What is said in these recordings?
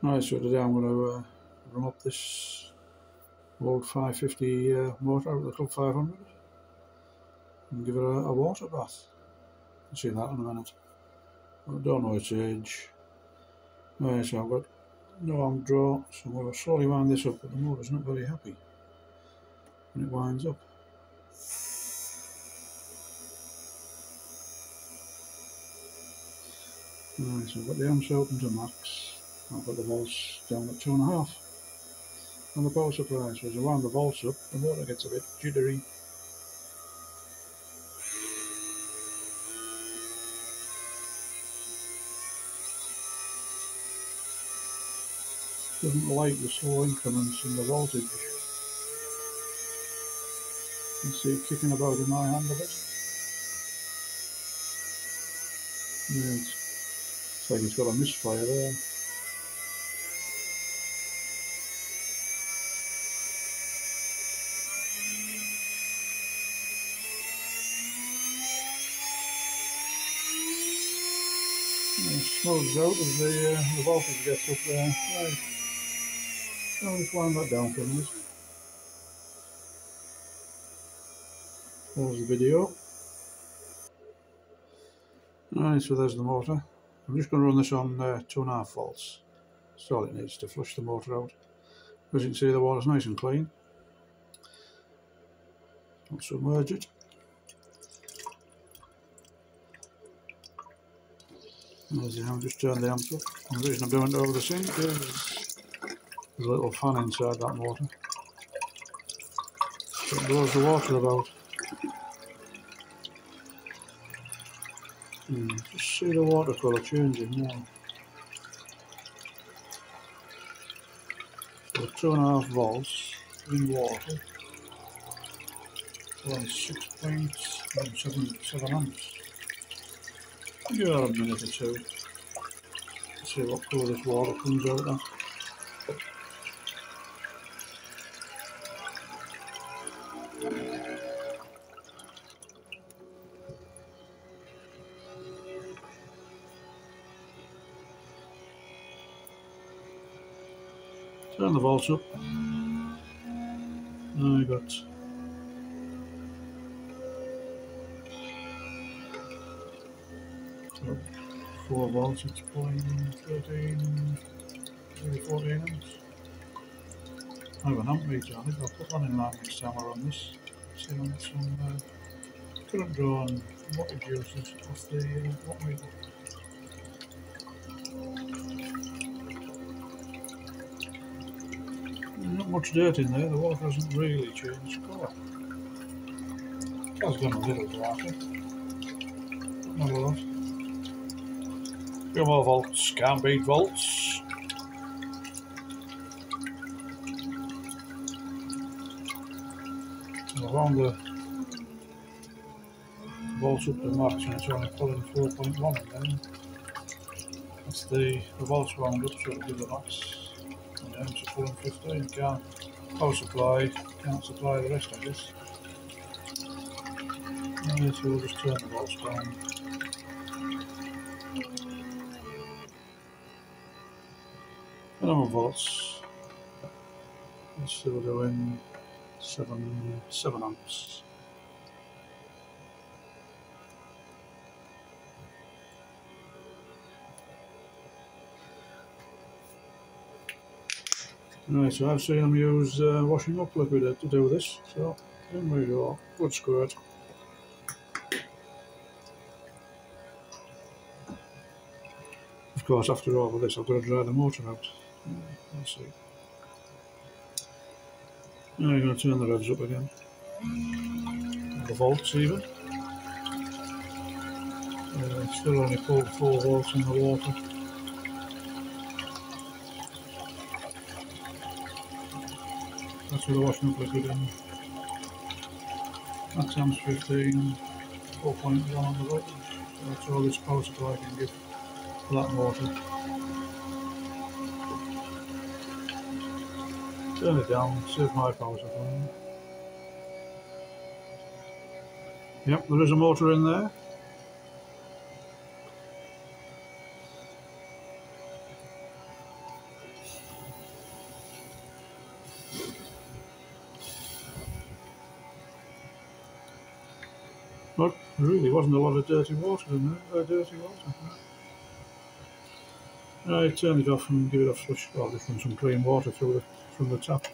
Right, so today I'm going to run up this old 550 motor out of the Club 500 and give it a water bath. You'll see that in a minute. I don't know its age. Right, so I've got no arm draw, so I'm going to slowly wind this up, but the motor's not very happy when it winds up. Right, so I've got the amps open to max. I've got the volts down at 2.5. And the power supply, so as I wind the volts up, the motor gets a bit jittery. Doesn't like the slow increments in the voltage. You can see it kicking about in my hand a bit. Yeah, it's like it's got a misfire there. Yeah, it smooths out as the voltage gets up there. Right, I'll just wind that down for a minute. Pause the video. Right, so there's the motor. I'm just going to run this on 2.5 volts. That's all it needs to flush the motor out. As you can see, the water's nice and clean. I'll submerge it. As you know, just turn the amps up. And the reason I'm doing it over the sink is there's a little fan inside that motor. So it blows the water about. Just see the water colour changing now. So 2.5 volts in water. So 6.77 amps. I'll give that a minute or two. See what colour this water comes out at. Turn the volts up. Now we got 4 volts, it's pulling 13, maybe 14 amps. I have an amp meter on it, I'll put one in line next time I run this. See if I get some current draw and wattage uses off the watt meter. Not much dirt in there, the water hasn't really changed colour. It has gone a little darker, but not a lot. A few more volts, can't beat volts. I'll round the volts up to max and it's only pulling 4.1 again. That's the volts wound up, so it'll give the max. And the amps are pulling 15. Can't power supply, can't supply the rest, I guess. Right, so we'll just turn the volts down. Minimum volts. It's still doing 7 amps. Right, so I've seen them use washing up liquid to do this, so in we go, good squirt. Of course, after all of this, I've got to dry the motor out. Let's see. Now I'm going to turn the revs up again. And the volts even. Still only pulled 4 volts in the water. That's with the washing up liquid in. Max amps 15, 4.1 on the voltage. So that's all this power supply can give for that motor. Turn it down, save my power supply. Yep, there is a motor in there. But really wasn't a lot of dirty water in there, dirty water. Right, turn it off and give it a flush. Well, just run some clean water through from the tap.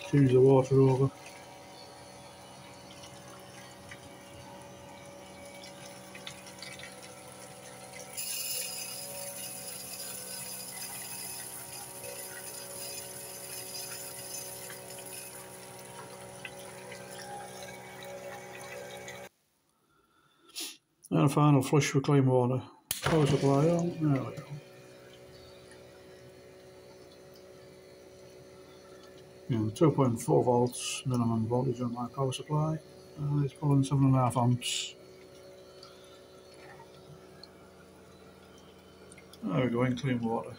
Change the water over. And a final flush with clean water. Power supply on. There we go. Yeah, 2.4 volts minimum voltage on my power supply. And it's pulling 7.5 amps. There we go, in clean water.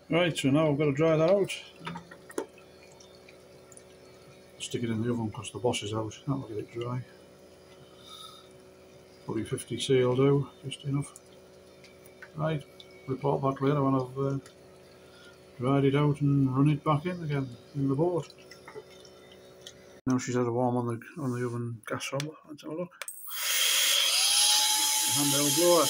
Right, so now I've got to dry that out. Stick it in the oven because the boss is out. That'll get it dry. Probably 50C will do, just enough. Right, report back later when I've dried it out and run it back in again in the boat. Now she's had a warm on the oven gas roller. Let's have a look. Handheld blower.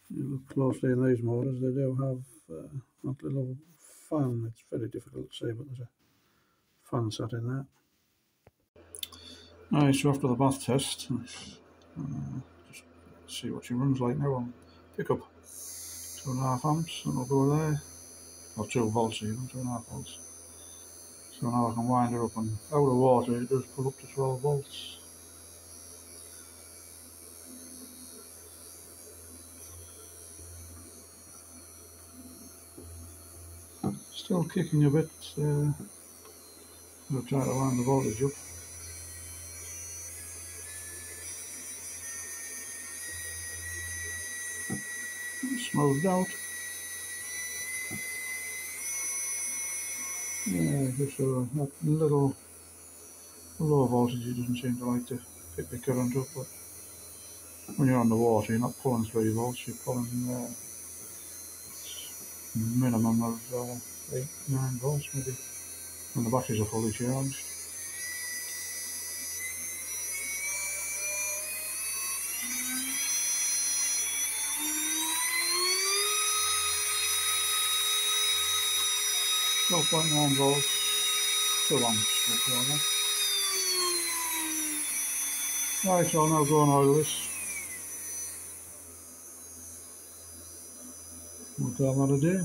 You look closely in these motors, they do have that little fan. It's very difficult to see, but there's a fan sat in there. Right, so after the bath test, just see what she runs like now on pickup. 2.5 amps, and we'll go there. Or 2 volts even, 2.5 volts. So now I can wind her up, and out of water it does pull up to 12 volts. Still kicking a bit. I'll try to wind the voltage up. Smoothed out. Yeah, just that little low voltage, it doesn't seem to like to pick the current up, but when you're on the water you're not pulling 3 volts, you're pulling minimum of 8-9 volts maybe, when the batteries are fully charged. .9 volts, 2 amps we'll call that. Right, so I'll now go and oil this. We'll call that a day.